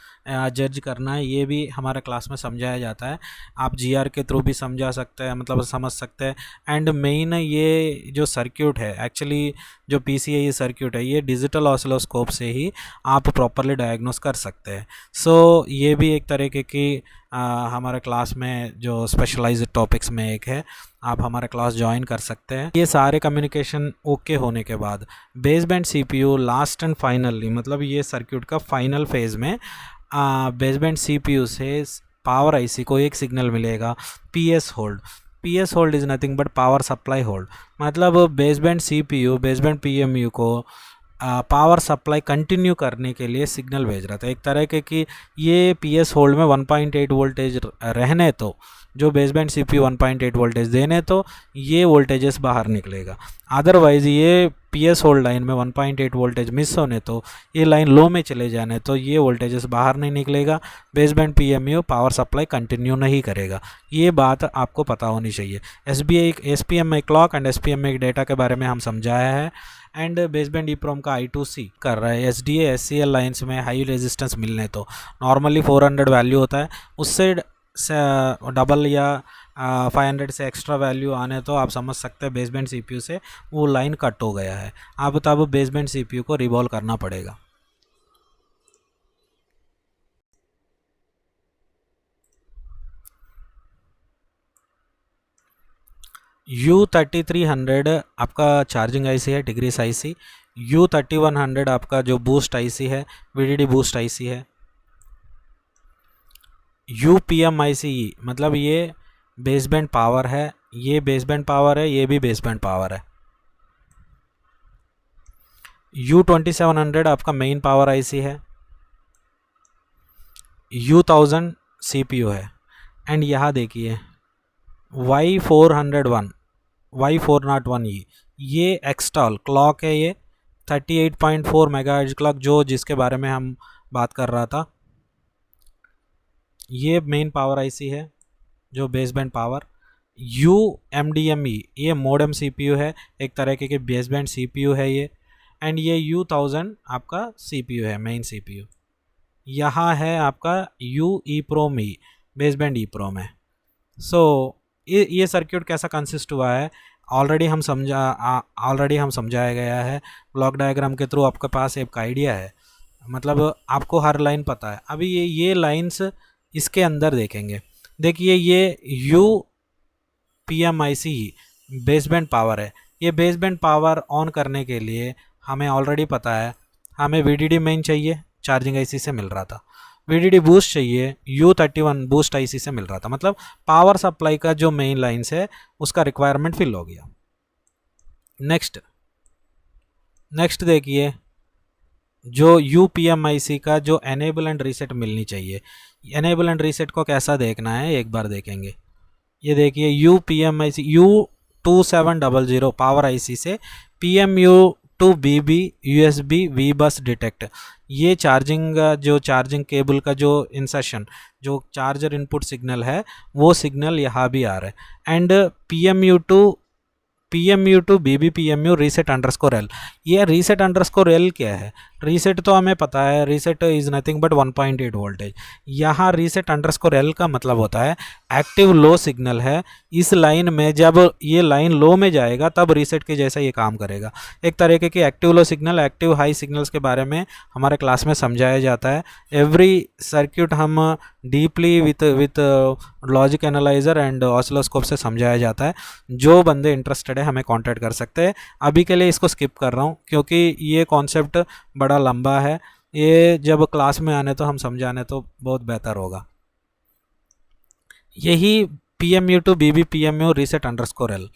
जज करना है ये भी हमारे क्लास में समझाया जाता है। आप जीआर के थ्रू भी समझा सकते हैं, मतलब समझ सकते हैं। एंड मेन ये जो सर्क्यूट है, एक्चुअली जो पीसीआई सर्क्यूट है, ये डिजिटल ऑसिलोस्कोप से ही आप प्रॉपरली डायग्नोस कर सकते हैं। सो ये भी एक तरीके की हमारे क्लास में जो स्पेशलाइज्ड टॉपिक्स में एक है, आप हमारे क्लास ज्वाइन कर सकते हैं। ये सारे कम्युनिकेशन ओके होने के बाद baseband CPU last and finally, मतलब ये सर्क्यूट का फाइनल फेज में बेसबैंड सीपीयू से पावर आईसी को एक सिग्नल मिलेगा PS hold. PS hold is nothing but power supply hold, मतलब बेसबैंड सीपीयू बेसबैंड पीएमयू को पावर सप्लाई कंटिन्यू करने के लिए सिग्नल भेज रहा था। एक तरह के कि ये पीएस होल्ड में 1.8 वोल्टेज रहने तो, जो बेसबैंड सीपीयू 1.8 वोल्टेज देने तो ये वोल्टेजेस बाहर निकलेगा। अदरवाइज ये पीएस होल्ड लाइन में 1.8 वोल्टेज मिस होने तो, ये लाइन लो में चले जाने तो ये वोल्टेजेस बाहर नहीं निकलेगा, baseband PMU power supply continue नहीं करेगा। ये बात आपको पता होनी चाहिए। SPMI clock and SPMI data के बारे में हम समझाया है। एंड बेसबैंड ईप्रोम का I2C कर रहा है। एसडीए एससीएल लाइन्स में हाई रेजिस्टेंस मिलने तो नॉर्मली 400 वैल्यू होता है, उससे डबल या 500 से एक्स्ट्रा वैल्यू आने तो आप समझ सकते हैं बेसबैंड सीपीयू से वो लाइन कट हो गया है। अब तब बेसबैंड सीपीयू को रिवॉल्व करना पड़ेगा। U3300 आपका चार्जिंग आईसी है, डिग्रीस आईसी। U3100 आपका जो बूस्ट आईसी है, VDD बूस्ट आईसी है। UPMIC मतलब ये बेसबैंड पावर है, ये बेसबैंड पावर है, ये भी बेसबैंड पावर है। U2700 आपका मेन पावर आईसी है। U1000 सीपीयू है। एंड यहाँ देखिए Y401 ये एक्सटॉल क्लॉक है, ये 38.4 मेगाहर्ट्ज क्लॉक जो जिसके बारे में हम बात कर रहा था, ये मेन पावर आईसी है जो बेसबैंड पावर। UMDME ये मॉडेम सीपीयू है, एक तरह के बेसबैंड सीपीयू है ये। एंड ये U1000 आपका सीपीयू है, मेन सीपीयू। यहाँ है आपका EEPROM बेसबैंड EEPROM है। सो ये सर्क्यूट कैसा कंसिस्ट हुआ है ऑलरेडी हम समझाया गया है। ब्लॉक डायग्राम के थ्रू आपके पास एक आइडिया है, मतलब आपको हर लाइन पता है। अभी ये लाइंस इसके अंदर देखेंगे। देखिए ये UPMIC बेसबैंड पावर है। ये बेसबैंड पावर ऑन करने के लिए हमें ऑलरेडी पता है, हमें VDD मेन चाहिए, चार्जिंग आईसी से मिल रहा था। VDD बूस्ट चाहिए, U31 बूस्ट आईसी से मिल रहा था। मतलब पावर सप्लाई का जो मेन लाइन्स है उसका रिक्वायरमेंट फिल हो गया। नेक्स्ट देखिए जो UPMIC का जो एनेबल एंड रीसेट मिलनी चाहिए। एनेबल एंड रीसेट को कैसा देखना है एक बार देखेंगे। ये देखिए UPMIC U2700 पावर आईसी से PMU to BB USB VBus detect, ये चार्जिंग केबल का जो इंसर्शन, जो चार्जर इनपुट सिग्नल है वो सिग्नल यहाँ भी आ रहा है। And PMU to BB PMU reset underscore L। ये रीसेट अंडरस्कोर L क्या है? रीसेट तो हमें पता है, reset is nothing but 1.8 voltage. यहाँ रीसेट अंडरस्कोर L का मतलब होता है एक्टिव लो सिग्नल है। इस लाइन में जब ये लाइन लो में जाएगा तब रीसेट के जैसा ये काम करेगा। एक तरीके की active low signal, active high signals के बारे में हमारे क्लास में समझाया जाता है। एवरी सर्क्यूट हम deeply with logic analyzer and oscilloscope से समझाया जाता है। जो बंदे इंटरेस्टेड है हमें कांटेक्ट कर सकते हैं। अभी के लिए इसको स्किप कर रहा हूँ क्योंकि ये कॉन्सेप्ट बड़ा लंबा है। ये जब क्लास में आने तो हम समझाने तो बहुत बेहतर होगा। यही PMU to BB PMU reset underscore L।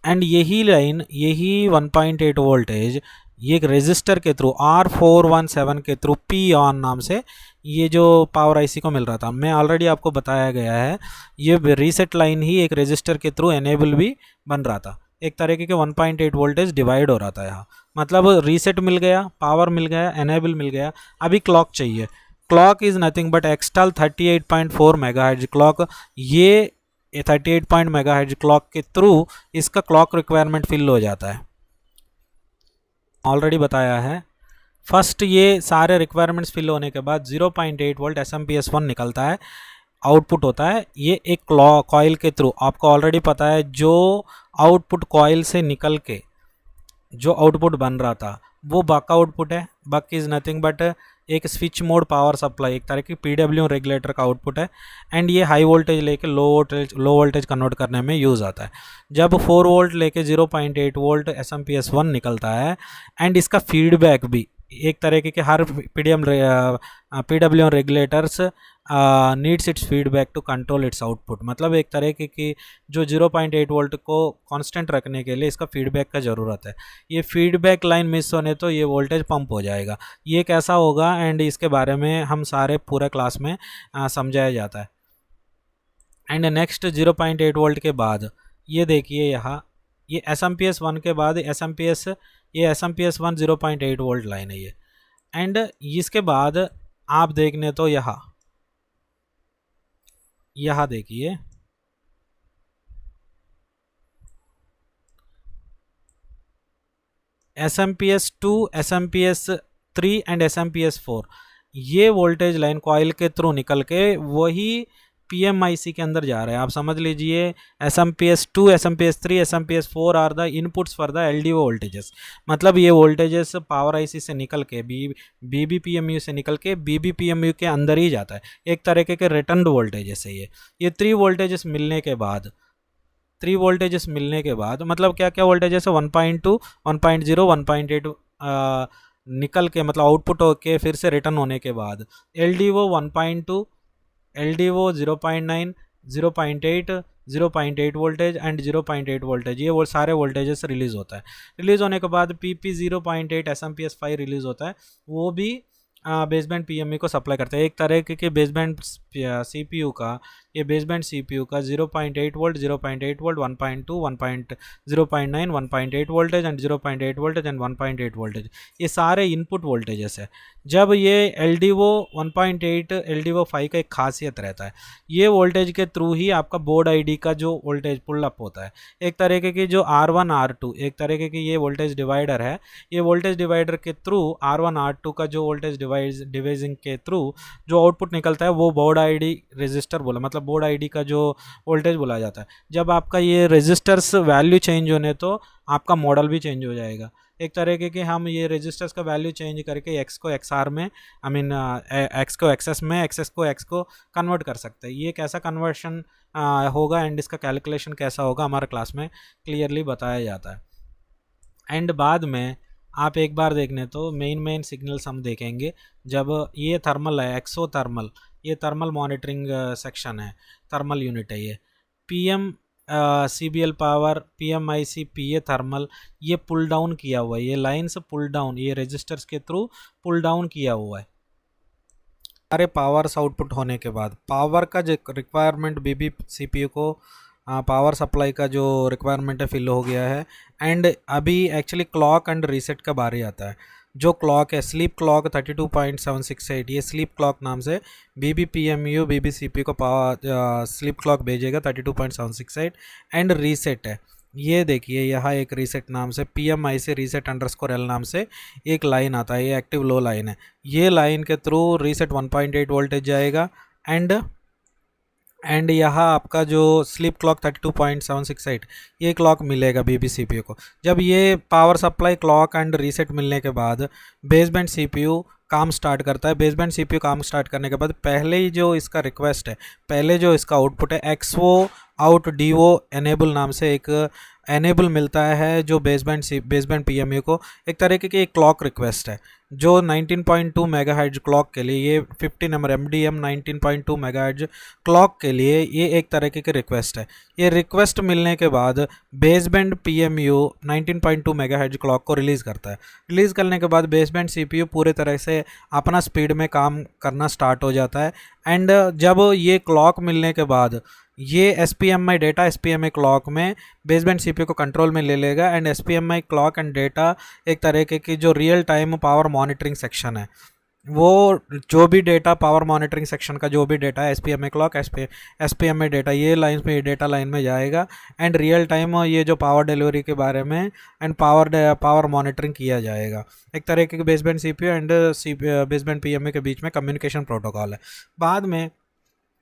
And यही लाइन, यही 1.8 वोल्टेज ये एक रेजिस्टर के थ्रू R417 के थ्रू P ऑन नाम से ये जो पावर आईसी को मिल रहा था, मैं ऑलरेडी आपको बताया गया है। ये रीसेट लाइन ही एक रेजिस्टर के थ्रू एनेबल भी बन रहा था। एक तरीके के 1.8 वोल्टेज डिवाइड हो रहा था यहाँ। मतलब रीसेट मिल गया, पावर मिल गया, एनेबल मिल गया। अभी क्लॉक चाहिए। Clock is nothing but extol 38.4 megahertz clock. ये 38 मेगाहर्ट्ज क्लॉक के थ्रू इसका क्लॉक रिक्वायरमेंट फिल हो जाता है। ऑलरेडी बताया है। फर्स्ट ये सारे रिक्वायरमेंट्स फिल होने के बाद 0.8 वोल्ट SMP-S1 निकलता है, आउटपुट होता है। ये एक कॉइल के थ्रू, आपको ऑलरेडी पता है, जो आउटपुट कॉइल से निकल के जो आउटपुट बन रहा था वो बक आउटपुट है। बक इज़ नथिंग बट एक स्विच मोड पावर सप्लाई, एक तरह की PWM रेगुलेटर का आउटपुट है। एंड ये हाई वोल्टेज लेके लो वोल्टेज कन्वर्ट करने में यूज़ आता है। जब 4 वोल्ट लेके 0.8 वोल्ट SMP-S1 निकलता है, एंड इसका फीडबैक भी एक तरीके के हर PWM regulators needs its feedback to control its output. मतलब एक तरीके की जो 0.8 वोल्ट को कांस्टेंट रखने के लिए इसका फीडबैक का ज़रूरत है। ये फीडबैक लाइन मिस होने तो ये वोल्टेज पंप हो जाएगा। ये कैसा होगा, एंड इसके बारे में हम सारे पूरे क्लास में समझाया जाता है। एंड नेक्स्ट 0.8 वोल्ट के बाद ये देखिए यहाँ, ये SMP-S1 के बाद ये SMP-S1 0.8 वोल्ट लाइन है ये। एंड इसके बाद आप देखने तो यहाँ देखिए, SMP-S2, SMP-S3 एंड SMP-S4 ये वोल्टेज लाइन कॉइल के थ्रू निकल के वही PMIC के अंदर जा रहे हैं। आप समझ लीजिए SMP-S2, SMP-S3, SMP-S4 are the inputs for the LDO voltages. मतलब ये वोल्टेजेस पावर IC से निकल के BBPMU से निकल के BBPMU के अंदर ही जाता है। एक तरीके के रिटर्न वोल्टेजेस है ये 3 वोल्टेजेस मिलने के बाद, मतलब क्या क्या वोल्टेजेस है, 1.2, 1.0, 1.8 निकल के, मतलब आउटपुट होके फिर से रिटर्न होने के बाद LDO 1.2, LDO 0.9, 0.8, 0.8 voltage and 0.8 voltage, ये वो सारे वोल्टेजेस रिलीज़ होता है। रिलीज़ होने के बाद PP 0.8 SMP-S5 रिलीज़ होता है, वो भी बेसबैंड PME को सप्लाई करता है। एक तरह के बेसबैंड CPU का, ये बेसबैंड CPU का 0.8 volt, 0.8 volt, 1.2, 0.9, 1.8 voltage and 0.8 voltage and 1.8 voltage, ये सारे इनपुट वोल्टेजेस है। जब ये LDO 1.8, LDO 5 का एक खासियत रहता है, ये वोल्टेज के थ्रू ही आपका बोर्ड ID का जो वोल्टेज पुल अप होता है। एक तरीके की जो R1 R2 एक तरीके की ये वोल्टेज डिवाइडर है, ये वोल्टेज डिवाइडर के थ्रू R1 R2 का जो वोल्टेज डिवाइजिंग के थ्रू जो आउटपुट निकलता है वो बोर्ड ID रजिस्टर बोला, मतलब बोर्ड ID का जो वोल्टेज बोला जाता है। जब आपका ये रजिस्टर्स वैल्यू चेंज होने तो आपका मॉडल भी चेंज हो जाएगा। एक तरीके के हम ये रजिस्टर्स का वैल्यू चेंज करके X को XR में, X को XS में, XS को X को कन्वर्ट कर सकते हैं। ये कैसा कन्वर्शन होगा एंड इसका कैलकुलेशन कैसा होगा हमारे क्लास में क्लियरली बताया जाता है। एंड बाद में आप एक बार देखने तो मेन सिग्नल्स हम देखेंगे। जब ये थर्मल है, एक्सोथर्मल, ये थर्मल मॉनिटरिंग सेक्शन है, थर्मल यूनिट है ये। PM CBL power, PMIC PA thermal, ये पुल डाउन किया हुआ है, ये लाइन्स पुल डाउन, ये रजिस्टर्स के थ्रू पुल डाउन किया हुआ है। सारे पावर्स आउटपुट होने के बाद पावर का जो रिक्वायरमेंट BB CPU को पावर सप्लाई का जो रिक्वायरमेंट है फिल हो गया है। एंड अभी एक्चुअली क्लॉक एंड रीसेट का बारी आता है। जो क्लॉक है स्लीप क्लॉक 32.768, ये स्लीप क्लॉक नाम से BBPMU BBCPU को पावर स्लीप क्लॉक भेजेगा 32.768। एंड रीसेट है, ये देखिए यहाँ एक रीसेट नाम से PMIC रीसेट अंडरस्कोर L नाम से एक लाइन आता है, ये एक्टिव लो लाइन है। ये लाइन के थ्रू रीसेट 1.8 वोल्टेज जाएगा। एंड यहाँ आपका जो स्लीप क्लॉक 32.768 ये क्लॉक मिलेगा BB CPU को। जब ये power supply clock and reset मिलने के बाद बेसबैंड CPU काम स्टार्ट करता है। बेसबैंड CPU काम स्टार्ट करने के बाद पहले ही जो इसका रिक्वेस्ट है, पहले जो इसका आउटपुट है XO आउट DO एनेबल नाम से एक एनेबल मिलता है जो बेसबैंड PMU को। एक तरीके की एक क्लॉक रिक्वेस्ट है जो 19.2 मेगाहर्ट्ज क्लॉक के लिए, ये 50 नंबर MDM 19.2 मेगाहर्ट्ज क्लॉक के लिए ये एक तरीके की रिक्वेस्ट है। ये रिक्वेस्ट मिलने के बाद बेसबैंड PMU 19.2 मेगाहर्ट्ज क्लॉक को रिलीज़ करता है। रिलीज़ करने के बाद बेसबैंड CPU पूरे तरह से अपना स्पीड में काम करना स्टार्ट हो जाता है। एंड जब ये क्लॉक मिलने के बाद ये SPMI डेटा SPMI क्लॉक में बेसबैंड CPU को कंट्रोल में ले लेगा। And SPMI clock and data एक तरीके की जो real time power monitoring section है, वो जो भी डेटा पावर मॉनिटरिंग सेक्शन का जो भी डेटा है, एसपीएमए क्लॉक, एसपीएमए डेटा, ये लाइन में, ये डेटा लाइन में जाएगा एंड रियल टाइम ये जो पावर डिलीवरी के बारे में एंड पावर मॉनिटरिंग किया जाएगा। एक तरीके के baseband CPU and baseband PMA के बीच में कम्युनिकेशन प्रोटोकॉल है। बाद में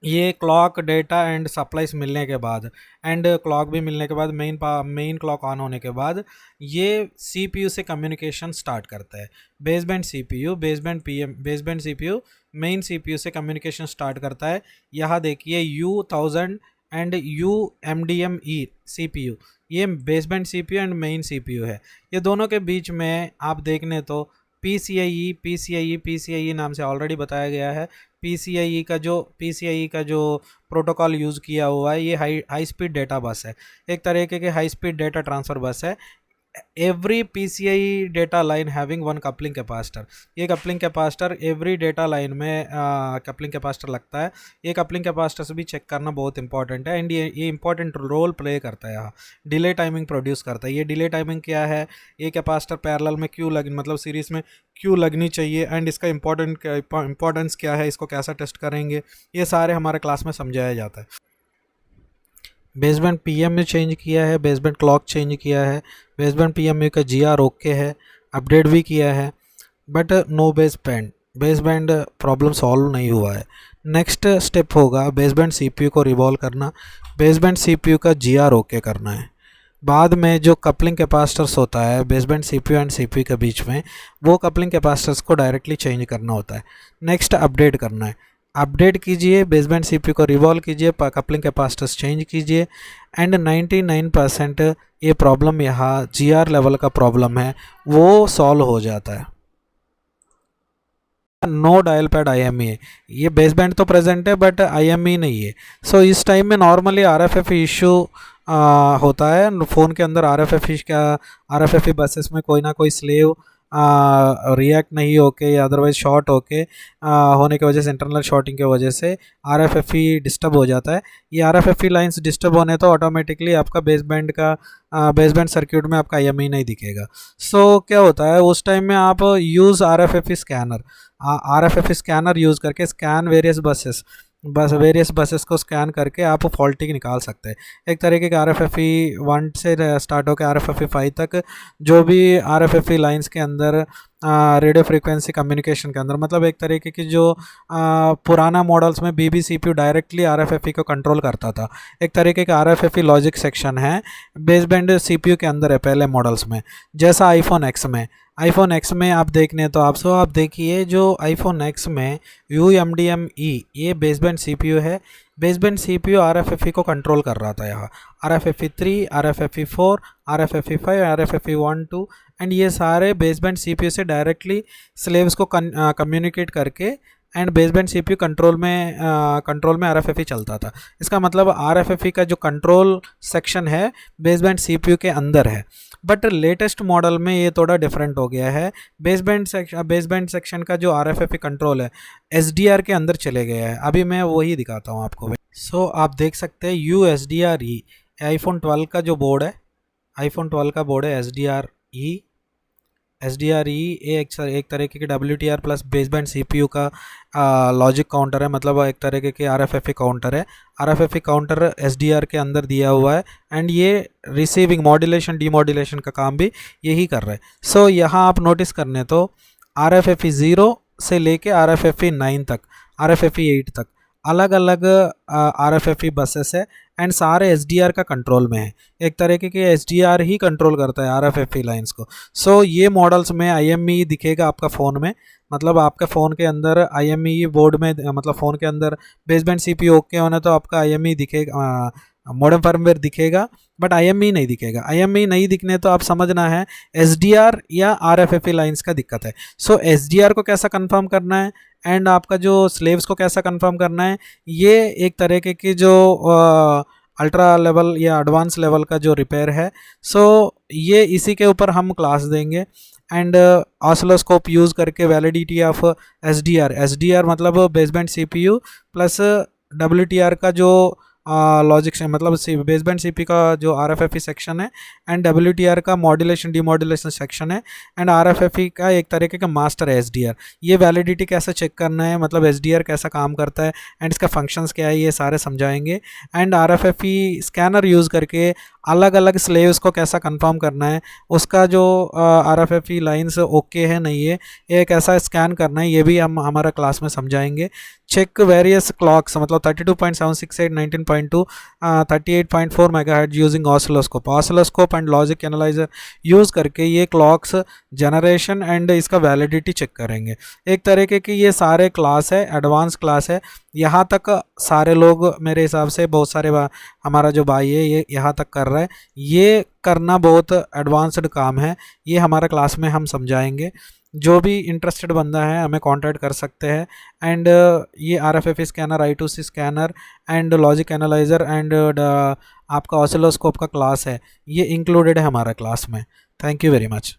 ये क्लॉक डेटा एंड सप्लाईज मिलने के बाद एंड क्लॉक भी मिलने के बाद मेन क्लॉक ऑन होने के बाद ये सीपीयू से कम्युनिकेशन स्टार्ट करता है। Baseband CPU, baseband CPU main CPU से कम्युनिकेशन स्टार्ट करता है। यहाँ देखिए U1000 एंड UMDM-E सीपीयू, ये baseband CPU and main CPU है। ये दोनों के बीच में आप देखने तो PCIe नाम से ऑलरेडी बताया गया है। PCIe का जो प्रोटोकॉल यूज़ किया हुआ है, ये हाई स्पीड डेटा बस है, एक तरीके के high speed data transfer bus है। Every PCIe data line having one coupling capacitor, ये coupling capacitor every data line में कपलिंग कैपेसिटर लगता है। ये कपलिंग कैपेसिटर से भी चेक करना बहुत इंपॉर्टेंट है एंड ये इंपॉर्टेंट रोल प्ले करता है। यहाँ डिले टाइमिंग प्रोड्यूस करता है। ये डिले टाइमिंग क्या है, ये कैपेसिटर पैरेलल में क्यों मतलब सीरीज़ में क्यों लगनी चाहिए एंड इसका इंपॉर्टेंस क्या है, इसको कैसा टेस्ट करेंगे, ये सारे हमारे क्लास में समझाया जाता है। बेसबैंड पीएमयू चेंज किया है, बेसबैंड क्लॉक चेंज किया है, बेसबैंड पीएमयू का जीआर ओके है, अपडेट भी किया है, but no baseband problem solve नहीं हुआ है। नेक्स्ट स्टेप होगा बेसबैंड सीपीयू को रिवॉल्व करना, बेसबैंड सीपीयू का जीआर ओके करना है। बाद में जो कपलिंग कैपेसिटर्स होता है बेसबैंड सीपीयू एंड सीपीयू के बीच में, वो कपलिंग कैपेसिटर्स को डायरेक्टली चेंज करना होता है। नेक्स्ट अपडेट करना है, अपडेट कीजिए, बेसबैंड सीपीयू को रिवॉल्व कीजिए, कपलिंग कैपेसिटर्स चेंज कीजिए एंड 99% ये प्रॉब्लम यहाँ जीआर लेवल का प्रॉब्लम है वो सॉल्व हो जाता है। नो डायल पैड IME, ये बेसबैंड तो प्रेजेंट है बट IME नहीं है। सो इस टाइम में नॉर्मली RFFE इशू होता है फ़ोन के अंदर। RFFE बसेस में कोई ना कोई स्लेव रिएक्ट नहीं होके या अदरवाइज शॉर्ट होके होने की वजह से, इंटरनल शॉर्टिंग की वजह से RFFE डिस्टर्ब हो जाता है। ये RFFE लाइंस डिस्टर्ब होने तो ऑटोमेटिकली आपका बेसबैंड सर्किट में आपका IME नहीं दिखेगा। सो क्या होता है उस टाइम में, आप यूज़ RFFE स्कैनर यूज़ करके स्कैन वेरियस बसेस को स्कैन करके आप फॉल्टिंग निकाल सकते हैं। एक तरीके के RFFE 1 से स्टार्ट होकर RFFE 5 तक जो भी RFFE लाइंस के अंदर रेडियो फ्रीक्वेंसी कम्युनिकेशन के अंदर, मतलब एक तरीके की जो पुराना मॉडल्स में BBCPU डायरेक्टली RFFE को कंट्रोल करता था, एक तरीके का RFFE लॉजिक सेक्शन है बेसबैंड CPU के अंदर है पहले मॉडल्स में। जैसा आईफोन X में आप देखने तो आप देखिए जो आईफोन X में UMDM-E ये बेसबैंड CPU है। बेसबैंड CPU RFFE को कंट्रोल कर रहा था। यहाँ RFFE 3, RFFE 4, RFFE 5, RFFE 1, 2 and ये सारे बेसबैंड CPU से डायरेक्टली स्लेव्स को कम्युनिकेट करके एंड बेसबैंड CPU कंट्रोल में RFFE चलता था। इसका मतलब RFFE का जो कंट्रोल सेक्शन है बेसबैंड CPU के अंदर है। बट लेटेस्ट मॉडल में ये थोड़ा डिफरेंट हो गया है। बेसबैंड सेक्शन का जो RFFE कंट्रोल है SDR के अंदर चले गया है। अभी मैं वही दिखाता हूँ आपको। सो आप देख सकते हैं USDRE आईफोन 12 का जो बोर्ड है, आईफोन 12 का बोर्ड है SDRE एक तरीके के WTR प्लस बेसबैंड CPU का लॉजिक काउंटर है, मतलब एक तरीके के RFFE काउंटर है। RFFE काउंटर SDR के अंदर दिया हुआ है एंड ये रिसीविंग मॉड्यूलेशन डीमॉड्यूलेशन का काम भी यही कर रहा है। सो यहाँ आप नोटिस करने तो RFFE 0 से लेके RFFE 9 तक, RFFE 8 तक अलग अलग RFFE बसेस है एंड सारे SDR का कंट्रोल में है। एक तरीके के SDR ही कंट्रोल करता है RFFE लाइंस को। सो ये मॉडल्स में IME दिखेगा आपका फ़ोन में, मतलब आपके फ़ोन के अंदर IME बोर्ड में, मतलब फ़ोन के अंदर बेसबैंड CPU ओके होने तो आपका IME दिखेगा, मॉडर्न फर्मवेयर दिखेगा, बट IME नहीं दिखेगा। IME नहीं दिखने तो आप समझना है SDR या RFFE लाइंस का दिक्कत है। सो SDR को कैसा कंफर्म करना है एंड आपका जो स्लेव्स को कैसा कंफर्म करना है, ये एक तरीके की जो अल्ट्रा लेवल या एडवांस लेवल का जो रिपेयर है। सो ये इसी के ऊपर हम क्लास देंगे एंड ऑसिलोस्कोप यूज़ करके वैलिडिटी ऑफ SDR मतलब बेसबैंड CPU प्लस WTR का जो लॉजिक से मतलब बेसबैंड सीपी का जो आरएफएफई सेक्शन है, एंड डब्ल्यूटीआर का मॉड्यूलेशन डीमॉड्यूलेशन सेक्शन है, एंड आरएफएफई का एक तरीके का मास्टर है एसडीआर। ये वैलिडिटी कैसे चेक करना है, मतलब एसडीआर कैसा काम करता है एंड इसका फंक्शंस क्या है, ये सारे समझाएंगे। एंड आरएफएफई स्कैनर यूज़ करके अलग अलग स्लेव्स को कैसा कंफर्म करना है, उसका जो आरएफएफई लाइंस ओके है नहीं है, ये कैसा स्कैन करना है, ये भी हम हमारा क्लास में समझाएंगे। चेक वेरियस क्लॉक्स मतलब 32.768, 19.2, 38.4 megahertz using oscilloscope and logic analyser use करके ये क्लॉक्स जनरेशन एंड इसका वैलिडिटी चेक करेंगे। एक तरीके की ये सारे क्लास है, एडवांस क्लास है। यहाँ तक सारे लोग मेरे हिसाब से, बहुत सारे हमारा जो भाई है ये यहाँ तक कर रहा है। ये करना बहुत एडवांस्ड काम है, ये हमारा क्लास में हम समझाएंगे। जो भी इंटरेस्टेड बंदा है हमें कांटेक्ट कर सकते हैं। एंड ये RFFE scanner, I2C scanner and logic analyzer and आपका ऑसिलोस्कोप का क्लास है, ये इंक्लूडेड है हमारा क्लास में। Thank you very much.